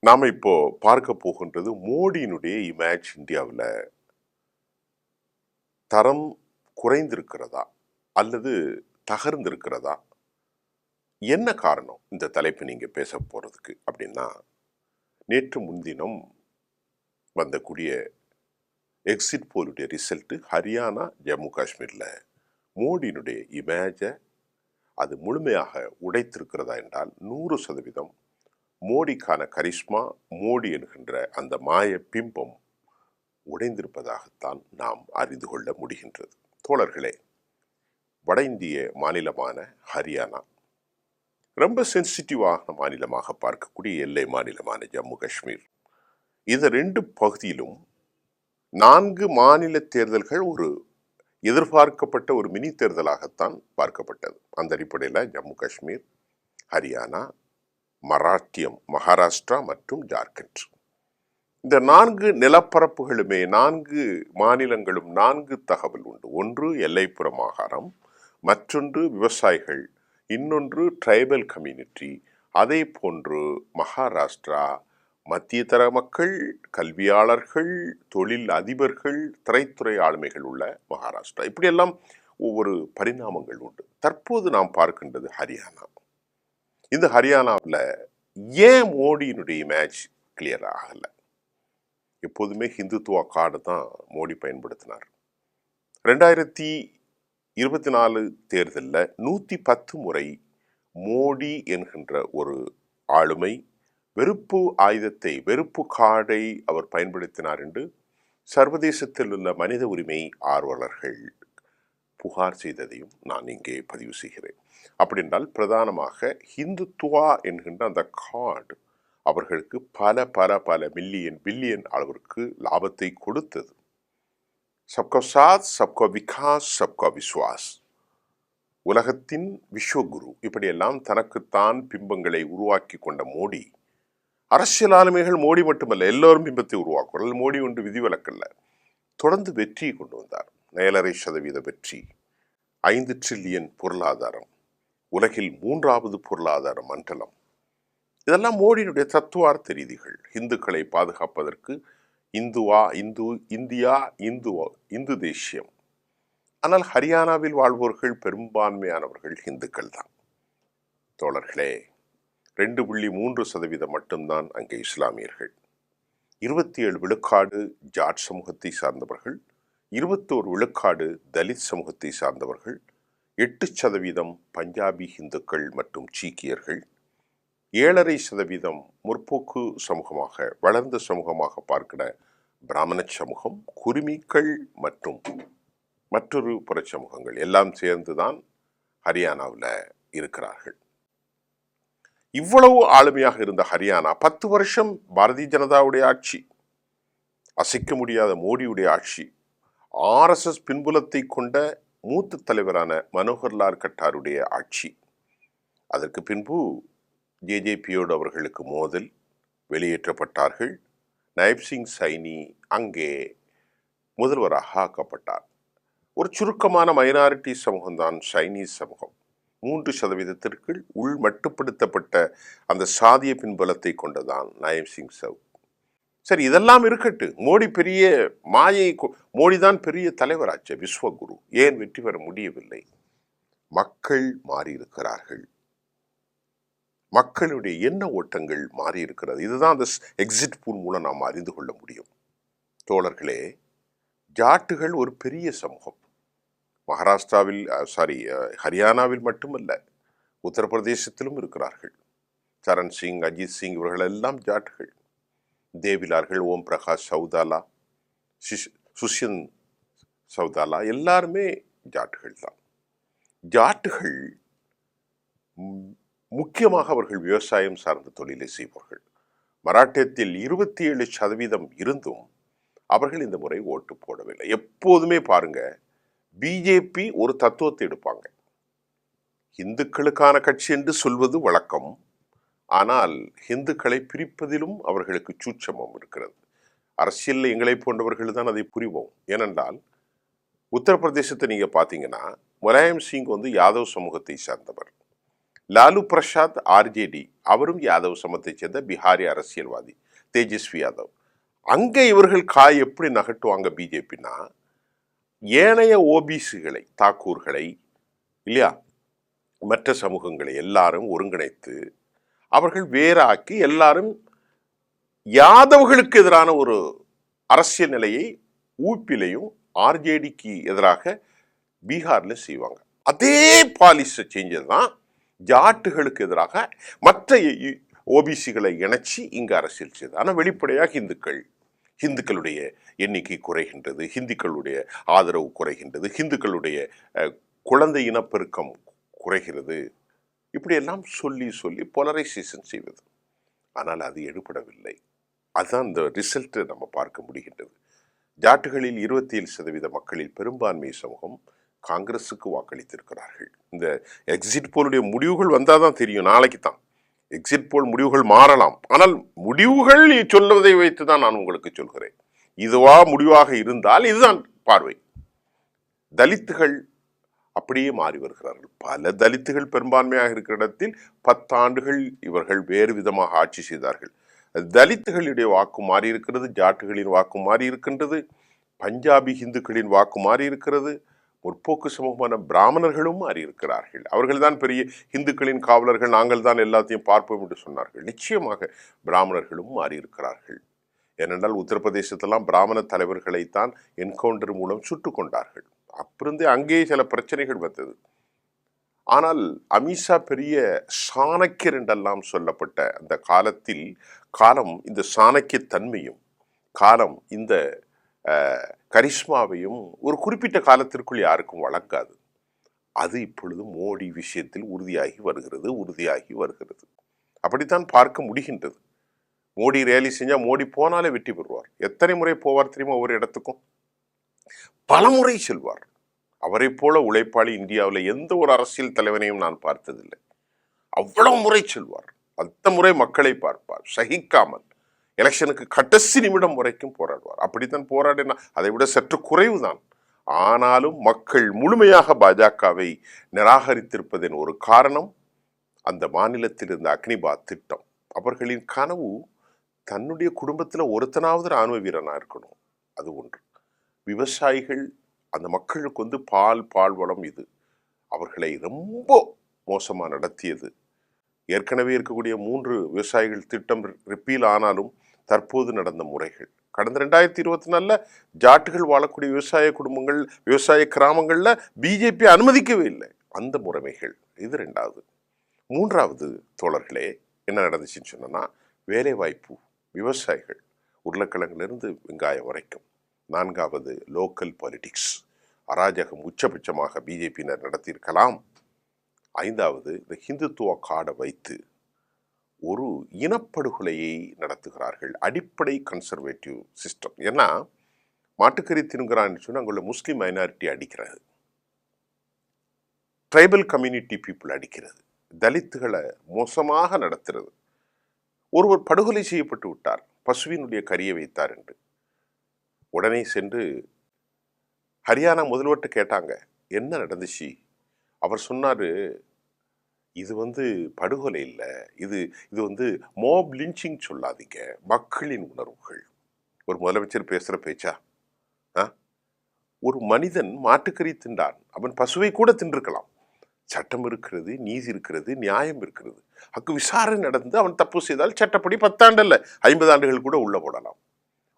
நாம இப்போ பார்க்க போகின்றது மோடியினுடைய இமேஜ் இந்தியாவில் தரம் குறைந்திருக்கிறதா அல்லது தகர்ந்திருக்கிறதா? என்ன காரணம் இந்த தலைப்பு நீங்க பேச போறதுக்கு அப்படின்னா, நேற்று முன்தினம் வந்தக்கூடிய எக்ஸிட் போலுடைய ரிசல்ட் ஹரியானா ஜம்மு காஷ்மீர்ல மோடியினுடைய இமேஜை அது முழுமையாக உடைத்திருக்கிறதா என்றால் 100% மோடிக்கான கரிஷ்மா, மோடி என்கின்ற அந்த மாய பிம்பம் உடைந்திருப்பதாகத்தான் நாம் அறிந்து கொள்ள முடிகின்றது. தோழர்களே, வட இந்திய மாநிலமான ஹரியானா ரொம்ப சென்சிட்டிவான மாநிலமாக பார்க்கக்கூடிய எல்லை மாநிலமான ஜம்மு காஷ்மீர், இந்த ரெண்டு பகுதியிலும் 4 மாநில தேர்தல்கள் ஒரு எதிர்பார்க்கப்பட்ட ஒரு மினி தேர்தலாகத்தான் பார்க்கப்பட்டது. அந்த அடிப்படையில் ஜம்மு காஷ்மீர், ஹரியானா, மராட்டியம், மகாராஷ்டிரா மற்றும் ஜார்க்கண்ட், இந்த 4 நிலப்பரப்புகளுமே 4 மாநிலங்களும் 4 தகவல் உண்டு. ஒன்று எல்லைப்புற மாகாணம், மற்றொன்று விவசாயிகள், இன்னொன்று ட்ரைபல் கம்யூனிட்டி, அதே போன்று மகாராஷ்டிரா மத்திய தர மக்கள், கல்வியாளர்கள், தொழில் அதிபர்கள், திரைத்துறை ஆளுமைகள் உள்ள மகாராஷ்டிரா. இப்படியெல்லாம் ஒவ்வொரு பரிணாமங்கள் உண்டு. தற்போது நாம் பார்க்கின்றது ஹரியானா. இந்த ஹரியானாவில் ஏன் மோடியினுடைய இமேஜ் கிளியர் ஆகலை? எப்போதுமே ஹிந்துத்துவா கார்டு தான் மோடி பயன்படுத்தினார். 2024 தேர்தலில் 110 முறை மோடி என்கின்ற ஒரு ஆளுமை வெறுப்பு ஆயுதத்தை, வெறுப்பு கார்டை அவர் பயன்படுத்தினார் என்று சர்வதேசத்தில் உள்ள மனித உரிமை ஆர்வலர்கள் புகார் செய்ததையும் நான் இங்கே பதிவு செய்கிறேன். அப்படி என்றால் பிரதானமாக ஹிந்துத்துவா என்கின்ற அந்த கார்டு அவர்களுக்கு பல பல பல மில்லியன் பில்லியன் அளவிற்கு லாபத்தை கொடுத்தது. சப்கா சாத், சப்கா விகாஸ், சப்கா விஸ்வாஸ், உலகத்தின் விஸ்வகுரு, இப்படியெல்லாம் தனக்குத்தான் பிம்பங்களை உருவாக்கி கொண்ட மோடி, அரசியல் ஆளுமைகள் மோடி மட்டுமல்ல எல்லோரும் பிம்பத்தை உருவாக்குவார்கள். மோடி ஒன்று விதிவிலக்கல்ல. தொடர்ந்து வெற்றியை கொண்டு வந்தார். 7.5% வெற்றி, 5 டிரில்லியன் பொருளாதாரம், உலகில் 3வது பொருளாதார மண்டலம். இதெல்லாம் மோடியினுடைய தத்துவார்த்த ரீதிகள். இந்துக்களை பாதுகாப்பதற்கு இந்தியா இந்து தேசியம். ஆனால் ஹரியானாவில் வாழ்வோர்கள் பெரும்பான்மையானவர்கள் இந்துக்கள் தான். தோழர்களே, 2.3% மட்டும்தான் அங்கே இஸ்லாமியர்கள், 27 விழுக்காடு ஜாட் சமூகத்தை சார்ந்தவர்கள், 21 விழுக்காடு தலித் சமூகத்தை சார்ந்தவர்கள், 8% பஞ்சாபி இந்துக்கள் மற்றும் சீக்கியர்கள், 7.5% முற்போக்கு சமூகமாக வளர்ந்த சமூகமாக பார்க்கிற பிராமண சமூகம், குருமிகள் மற்றும் மற்றொரு புற சமூகங்கள் எல்லாம் சேர்ந்துதான் ஹரியானாவில் இருக்கிறார்கள். இவ்வளவு ஆளுமையாக இருந்த ஹரியானா 10 வருஷம் பாரதிய ஜனதாவுடைய ஆட்சி, அசைக்க முடியாத மோடியுடைய ஆட்சி, RSS பின்புலத்தை கொண்ட மூத்த தலைவரான மனோகர்லால் கட்டாருடைய ஆட்சி. அதற்கு பின்பு JJPயோடு அவர்களுக்கு மோதல், வெளியேற்றப்பட்டார்கள். நைப் சிங் சைனி அங்கே முதல்வராக ஆக்கப்பட்டார். ஒரு சுருக்கமான மைனாரிட்டி சமூகம்தான் சைனீஸ் சமூகம். 3%த்திற்குள் உள் மட்டுப்படுத்தப்பட்ட அந்த சாதிய பின்பலத்தை கொண்டதான் நயம் சிங் சவு. சரி, இதெல்லாம் இருக்கட்டு, மோடி பெரிய மாயை, மோடிதான் பெரிய தலைவராச்சு, விஸ்வகுரு. ஏன் வெற்றி பெற முடியவில்லை? மக்கள் மாறியிருக்கிறார்கள். மக்களுடைய எண்ண ஓட்டங்கள் மாறியிருக்கிறது. இதுதான் அந்த எக்ஸிட் போல் மூலம் நாம் அறிந்து கொள்ள முடியும். தோழர்களே, ஜாட்டுகள் ஒரு பெரிய சமூகம். மகாராஷ்டிராவில் ஹரியானாவில் மட்டுமல்ல, உத்தரப்பிரதேசத்திலும் இருக்கிறார்கள். சரண் சிங், அஜித் சிங் இவர்கள் எல்லாம் ஜாட்டுகள். தேவிலார்கள், ஓம் பிரகாஷ் சௌதாலா, சுஷ்யந்த் சௌதாலா எல்லாருமே ஜாட்டுகள் தான். ஜாட்டுகள் முக்கியமாக அவர்கள் விவசாயம் சார்ந்த தொழிலை செய்வார்கள். மராட்டியத்தில் 27% இருந்தும் அவர்கள் இந்த முறை ஓட்டு போடவில்லை. எப்போதுமே பாருங்க, பிஜேபி ஒரு தத்துவத்தை எடுப்பாங்க. இந்துக்களுக்கான கட்சி என்று சொல்வது வழக்கம். ஆனால் இந்துக்களை பிரிப்பதிலும் அவர்களுக்கு சூட்சமம் இருக்கிறது. அரசியல் எங்களை போன்றவர்கள் தான் அதை புரிவோம். ஏனென்றால் உத்தரப்பிரதேசத்தை நீங்க பாத்தீங்கன்னா, முலாயம் சிங் யாதவ் சமூகத்தை சார்ந்தவர். லாலு பிரசாத் ஆர்ஜேடி, அவரும் யாதவ் சமத்தை சேர்ந்த பிஹாரி அரசியல்வாதி தேஜஸ்வி யாதவ். அங்க இவர்கள் காய் எப்படி நகட்டுவாங்க பிஜேபின்னா, ஏனைய ஓபிசிகளை, தாக்கூர்களை இல்லையா, மற்ற சமூகங்களை எல்லாரும் ஒருங்கிணைத்து அவர்கள் வேறாக்கி எல்லாரும் யாதவ்களுக்கு எதிரான ஒரு அரசியல் நிலையை ஊப்பிலையும் ஆர்ஜேடிக்கு எதிராக பீகார்ல செய்வாங்க. அதே பாலிசி செஞ்சதுதான் ஜாட்டுகளுக்கு எதிராக மற்ற ஓபிசிகளை இணைச்சி இங்கு அரசியல் செய்தது. ஆனால் வெளிப்படையாக இந்துக்களுடைய எண்ணிக்கை குறைகின்றது, இந்துக்களுடைய ஆதரவு குறைகின்றது, இந்துக்களுடைய குழந்தை இனப்பெருக்கம் குறைகிறது, இப்படியெல்லாம் சொல்லி சொல்லி போலரைசேஷன் செய்வது. ஆனால் அது எடுபடவில்லை. அதுதான் இந்த ரிசல்ட் நம்ம பார்க்க முடிகின்றது. ஜாட்டுகளில் 27% மக்களில் பெரும்பான்மை சமூகம் காங்கிரசுக்கு வாக்களித்திருக்கிறார்கள். இந்த எக்ஸிட் போலுடைய முடிவுகள் வந்தாதான் தெரியும், நாளைக்கு தான் எக்ஸிட் போல் முடிவுகள் மாறலாம். ஆனால் முடிவுகள் சொல்வதை வைத்து தான் நான் உங்களுக்கு சொல்கிறேன். இதுவா முடிவாக இருந்தால் இதுதான் பார்வை. தலித்துகள் அப்படியே மாறி வருகிறார்கள். பல தலித்துகள் பெரும்பான்மையாக இருக்கிற இடத்தில் 10 ஆண்டுகள் இவர்கள் வேறு விதமாக ஆட்சி செய்தார்கள். தலித்துகளுடைய வாக்கு மாறி இருக்கிறது, ஜாட்டுகளின் வாக்கு மாறி இருக்கின்றது, பஞ்சாபி இந்துக்களின் வாக்கு மாறி இருக்கிறது, முற்போக்கு சமூகமான பிராமணர்களும் மாறி இருக்கிறார்கள். அவர்கள் தான் பெரிய இந்துக்களின் காவலர்கள், நாங்கள் தான் எல்லாத்தையும் பார்ப்போம் என்று சொன்னார்கள். நிச்சயமாக பிராமணர்களும் மாறி இருக்கிறார்கள். ஏனென்றால் உத்தரப்பிரதேசத்தெல்லாம் பிராமண தலைவர்களைத்தான் என்கவுண்டர் மூலம் சுட்டு கொண்டார்கள். அப்பிருந்து அங்கேயே சில பிரச்சனைகள் வந்தது. ஆனால் அமித்ஷா பெரிய சாணக்கியர் என்றெல்லாம் சொல்லப்பட்ட அந்த காலத்தில் காலம் இந்த சாணக்கிய தன்மையும் காலம் இந்த கரிஷ்மாவையும் ஒரு குறிப்பிட்ட காலத்திற்குள் யாருக்கும் வழங்காது. அது இப்பொழுது மோடி விஷயத்தில் உறுதியாகி வருகிறது. அப்படித்தான் பார்க்க முடிகின்றது. மோடி ரேலி செஞ்சா மோடி போனாலே வெற்றி பெறுவார். எத்தனை முறை போவார் தெரியுமா? ஒவ்வொரு இடத்துக்கும் பல முறை செல்வார். அவரை போல உழைப்பாளி இந்தியாவில் எந்த ஒரு அரசியல் தலைவனையும் நான் பார்த்ததில்லை. அவ்வளவு முறை செல்வார், அத்த முறை மக்களை பார்ப்பார், சகிக்காமல் எலெக்ஷனுக்கு கடைசி நிமிடம் வரைக்கும் போராடுவார். அப்படித்தான் போராடினா, அதை விட சற்று குறைவுதான். ஆனாலும் மக்கள் முழுமையாக பாஜகவை நிராகரித்திருப்பதன் ஒரு காரணம் அந்த மாநிலத்தில் இருந்த அக்னிபாத் திட்டம். அவர்களின் கனவு தன்னுடைய குடும்பத்தில் ஒருத்தனாவது ராணுவ வீரனா இருக்கணும். அது ஒன்று. விவசாயிகள், அந்த மக்களுக்கு பால் வளம், இது அவர்களை ரொம்ப மோசமாக நடத்தியது. ஏற்கனவே இருக்கக்கூடிய 3 விவசாயிகள் திட்டம் ரிப்பீல் ஆனாலும் தற்போது நடந்த முறைகள், கடந்த 2024 ஜாட்டுகள் வாழக்கூடிய விவசாய குடும்பங்கள், விவசாய கிராமங்கள்ல பிஜேபி அனுமதிக்கவே இல்லை. அந்த முறைமைகள். இது 2வது. 3வது தோழர்களே என்ன நடந்துச்சுன்னு சொன்னா, வேலை வாய்ப்பு, விவசாயிகள், உருளைக்கிழங்கிலிருந்து வெங்காயம் வரைக்கும். 4வது லோக்கல் பாலிடிக்ஸ், அராஜகம் உச்சபட்சமாக பிஜேபியினர் நடத்தியிருக்கலாம். 5வது இந்த ஹிந்துத்துவ கார்டை வைத்து ஒரு இனப்படுகொலையை நடத்துகிறார்கள். அடிப்படை கன்சர்வேட்டிவ் சிஸ்டம். ஏன்னா மாட்டுக்கறி தின்கிறான்னு சொன்னா அங்குள்ள முஸ்லிம் மைனாரிட்டி அடிக்கிறது, ட்ரைபல் கம்யூனிட்டி பீப்புள் அடிக்கிறது, தலித்துகளை மோசமாக நடத்துறது. ஒருவர் படுகொலை செய்யப்பட்டு விட்டார், பசுவினுடைய கரியை வைத்தார் என்று. உடனே சென்று ஹரியானா முதல்வர்கிட்ட கேட்டாங்க, என்ன நடந்துச்சு? அவர் சொன்னாரு, இது படுகொலை இல்லை, இது மோப் லிஞ்சிங் சொல்லாதீங்க, மக்களின் உணர்வுகள். ஒரு முதலமைச்சர் பேசுற பேச்சா? ஒரு மனிதன் மாட்டுக்கறி தின்றான், அவன் பசுவை கூட தின்றிருக்கலாம். சட்டம் இருக்கிறது, நீதி இருக்கிறது, நியாயம் இருக்கிறது. அக்கு விசாரணை நடந்து அவன் தப்பு செய்தால் சட்டப்படி 10 ஆண்டு அல்ல 50 ஆண்டுகள் கூட உள்ள போடலாம்.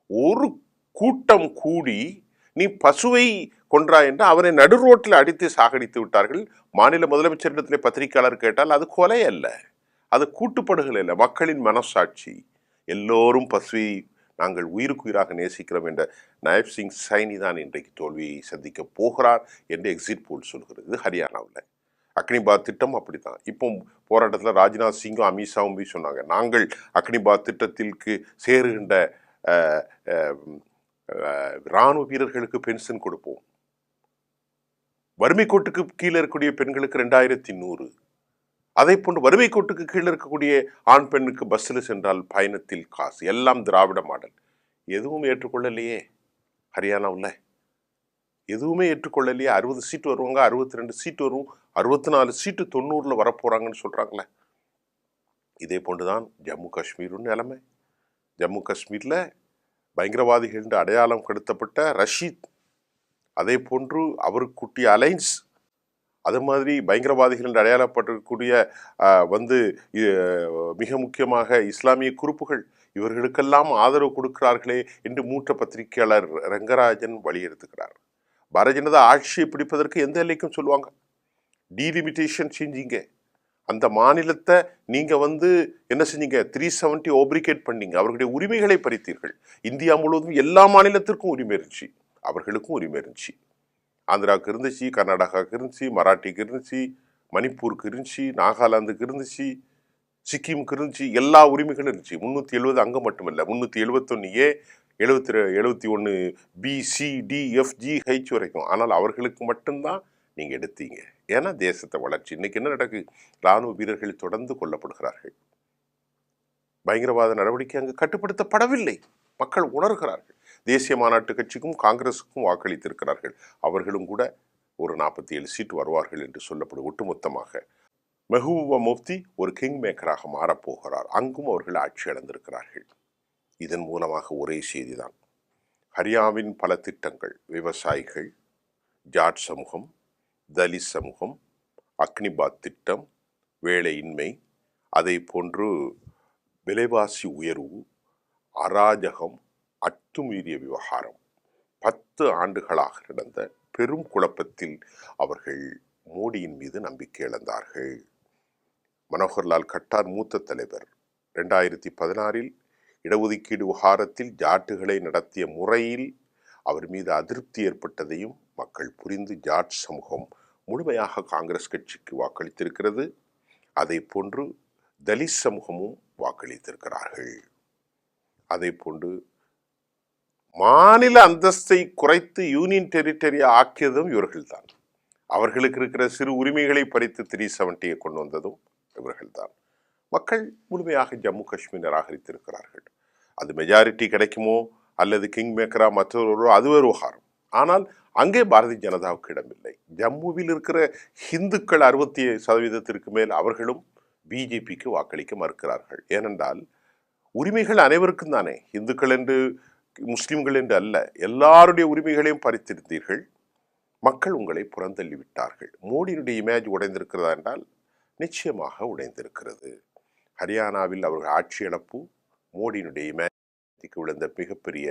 ஒரு கூட்டம் கூடி நீ பசுவை கொன்றா என்று அவனை நடு ரோட்டில் அடித்து சாகடித்து விட்டார்கள். மாநில முதலமைச்சரிடத்திலே பத்திரிகையாளர் கேட்டால் அது கொலை அல்ல, அது கூட்டுப்படுகொலை அல்ல, மக்களின் மனசாட்சி. எல்லோரும் பசுவை நாங்கள் உயிருக்குயிராக நேசிக்கிறோம் என்ற நாயப் சிங் சைனி தான் இன்றைக்கு தோல்வியை சந்திக்க போகிறார் என்று எக்ஸிட் போல் சொல்கிறது. இது ஹரியானாவில் அக்னிபாத் திட்டம் அப்படித்தான். இப்போ போராட்டத்தில் ராஜ்நாத் சிங்கும் அமித்ஷாவும் போய் சொன்னாங்க, நாங்கள் அக்னிபாத் திட்டத்திற்கு சேருகின்ற இராணுவ வீரர்களுக்கு பென்ஷன் கொடுப்போம், வறுமை கோட்டுக்கு கீழே இருக்கக்கூடிய பெண்களுக்கு 2100, அதை போன்று வறுமை கோட்டுக்கு கீழே இருக்கக்கூடிய ஆண் பெண்ணுக்கு பஸ்ஸில் சென்றால் பயணத்தில் காசு, எல்லாம் திராவிட மாடல். எதுவும் ஏற்றுக்கொள்ளலையே ஹரியானாவில். எதுவுமே ஏற்றுக்கொள்ளலையே. 60 சீட்டு வருவாங்க, 62 சீட்டு வரும், 64 சீட்டு 90ல் வரப்போறாங்கன்னு சொல்றாங்களே. இதே போன்றுதான் ஜம்மு காஷ்மீரும் நிலைமை. ஜம்மு காஷ்மீர்ல பயங்கரவாதிகள் என்று அடையாளம் கெடுத்தப்பட்ட ரஷீத், அதே போன்று அவருக்கு குட்டிய அலைன்ஸ், அது மாதிரி பயங்கரவாதிகள் என்று அடையாளப்பட்டிருக்கக்கூடிய வந்து மிக முக்கியமாக இஸ்லாமிய குரூப்புகள், இவர்களுக்கெல்லாம் ஆதரவு கொடுக்கிறார்களே என்று மூத்த பத்திரிகையாளர் ரங்கராஜன் வலியுறுத்துகிறார். பாரதிய ஜனதா ஆட்சியை பிடிப்பதற்கு எந்த எல்லைக்கும் சொல்லுவாங்க. டீலிமிட்டேஷன் செஞ்சீங்க, அந்த மாநிலத்தை நீங்க என்ன செஞ்சீங்க, 370 ஓப்ரிகேட் பண்ணீங்க, அவர்களுடைய உரிமைகளை பறித்தீர்கள். இந்தியா முழுவதும் எல்லா மாநிலத்திற்கும் உரிமை இருந்துச்சு, அவர்களுக்கும் உரிமை இருந்துச்சு. ஆந்திராவுக்கு இருந்துச்சு, கர்நாடகாவுக்கு இருந்துச்சு, மராட்டிக்கு இருந்துச்சு, மணிப்பூருக்கு இருந்துச்சு, நாகாலாந்துக்கு இருந்துச்சு, சிக்கிமுக்கு இருந்துச்சு, எல்லா உரிமைகளும் இருந்துச்சு. 370 அங்க மட்டுமல்ல, 371A, 71 BCDFGH வரைக்கும். ஆனால் அவர்களுக்கு மட்டும்தான் நீங்க எடுத்தீங்க. ஏன்னா தேசத்தை வளர்ச்சி. இன்னைக்கு என்ன நடக்கு, ராணுவ வீரர்கள் தொடர்ந்து கொல்லப்படுகிறார்கள். பயங்கரவாத நடவடிக்கை அங்கு கட்டுப்படுத்தப்படவில்லை, மக்கள் உணர்கிறார்கள். தேசிய மாநாட்டு கட்சிக்கும் காங்கிரசுக்கும் வாக்களித்திருக்கிறார்கள். அவர்களும் கூட ஒரு 47 சீட் வருவார்கள் என்று சொல்லப்படும். ஒட்டுமொத்தமாக மெஹபூபா முஃப்தி ஒரு கிங் மேக்கராக மாறப்போகிறார். அங்கும் அவர்கள் ஆட்சி அடைந்திருக்கிறார்கள். இதன் மூலமாக ஒரே செய்திதான், ஹரியாவின் பல திட்டங்கள், விவசாயிகள், ஜாட் சமூகம், தலித் சமூகம், அக்னிபாத் திட்டம், வேலையின்மை, அதை போன்று விலைவாசி உயர்வு, அராஜகம், அத்துமீறிய விவகாரம், 10 ஆண்டுகளாக நடந்த பெரும் குழப்பத்தில் அவர்கள் மோடியின் மீது நம்பிக்கை இழந்தார்கள். மனோகர்லால் கட்டார் மூத்த தலைவர் 2016 இடஒதுக்கீடு விவகாரத்தில் ஜாட்டுகளை நடத்திய முறையில் அவர் மீது அதிருப்தி ஏற்பட்டதையும் மக்கள் புரிந்து ஜாட் சமூகம் முழுமையாக காங்கிரஸ் கட்சிக்கு வாக்களித்திருக்கிறது. அதை போன்று தலித் சமூகமும் வாக்களித்திருக்கிறார்கள். அதை போன்று மாநில அந்தஸ்தை குறைத்து யூனியன் டெரிட்டரியா ஆக்கியதும் இவர்கள்தான். அவர்களுக்கு இருக்கிற சிறு உரிமைகளை பறித்து 370 கொண்டு வந்ததும் இவர்கள்தான். மக்கள் முழுமையாக ஜம்மு காஷ்மீர் நிராகரித்திருக்கிறார்கள். அது மெஜாரிட்டி கிடைக்குமோ அல்லது கிங் மேக்கரா மற்றொரு, அது ஒரு விவகாரம். ஆனால் அங்கே பாரதிய ஜனதாவுக்கு இடமில்லை. ஜம்முவில் இருக்கிற ஹிந்துக்கள் 60% மேல் அவர்களும் பிஜேபிக்கு வாக்களிக்க மறுக்கிறார்கள். ஏனென்றால் உரிமைகள் அனைவருக்கும் தானே, இந்துக்கள் என்று முஸ்லிம்கள் என்று அல்ல, எல்லாருடைய உரிமைகளையும் பறித்திருந்தீர்கள். மக்கள் உங்களை புறந்தள்ளி விட்டார்கள். மோடியினுடைய இமேஜ் உடைந்திருக்கிறதா என்றால் நிச்சயமாக உடைந்திருக்கிறது. ஹரியானாவில் அவர்கள் ஆட்சி இழப்பு மோடியினுடைய இமேஜுக்கு விழுந்த மிகப்பெரிய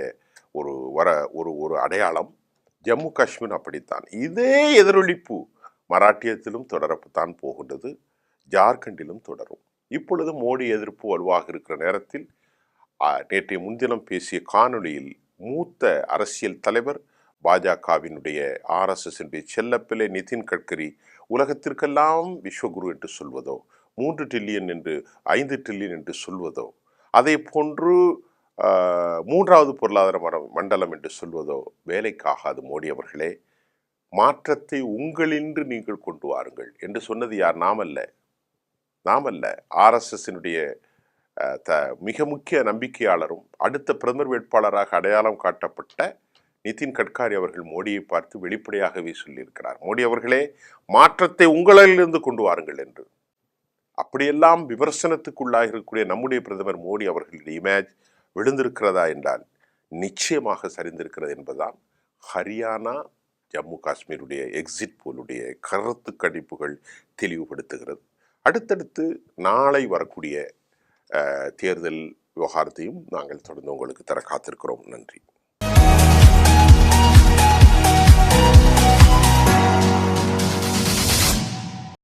ஒரு அடையாளம். ஜம்மு காஷ்மீர் அப்படித்தான். இதே எதிரொலிப்பு மராட்டியத்திலும் தொடரத்தான் போகின்றது, ஜார்க்கண்டிலும் தொடரும். இப்பொழுது மோடி எதிர்ப்பு வலுவாக இருக்கிற நேரத்தில் நேற்றைய முன்தினம் பேசிய காணொலியில் மூத்த அரசியல் தலைவர், பாஜகவினுடைய RSS செல்லப்பிள்ளை நிதின் கட்கரி உலகத்திற்கெல்லாம் விஸ்வகுரு என்று சொல்வதோ, 3 டிரில்லியன் என்று 5 டிரில்லியன் என்று சொல்வதோ, அதை போன்று 3வது பொருளாதார மண்டலம் என்று சொல்வதோ வேலைக்காகாது. மோடி அவர்களே, மாற்றத்தை உங்களின்று நீங்கள் கொண்டு வாருங்கள் என்று சொன்னது யார்? நாமல்ல. RSS மிக முக்கிய நம்பிக்கையாளரும் அடுத்த பிரதமர் வேட்பாளராக அடையாளம் காட்டப்பட்ட நிதின் கட்காரி அவர்கள் மோடியை பார்த்து வெளிப்படையாகவே சொல்லியிருக்கிறார், மோடி அவர்களே, மாற்றத்தை உங்களிலிருந்து கொண்டு வாருங்கள் என்று. அப்படியெல்லாம் விமர்சனத்துக்குள்ளாக இருக்கக்கூடிய நம்முடைய பிரதமர் மோடி அவர்களுடைய இமேஜ் விழுந்திருக்கிறதா என்றால் நிச்சயமாக சரிந்திருக்கிறது என்பதுதான் ஹரியானா, ஜம்மு காஷ்மீருடைய எக்ஸிட் போலுடைய கருத்து கணிப்புகள் தெளிவுபடுத்துகிறது. அடுத்தடுத்து நாளை வரக்கூடிய தேர்தல் விவகாரத்தையும் நாங்கள் தொடர்ந்து உங்களுக்கு தர காத்திருக்கிறோம். நன்றி.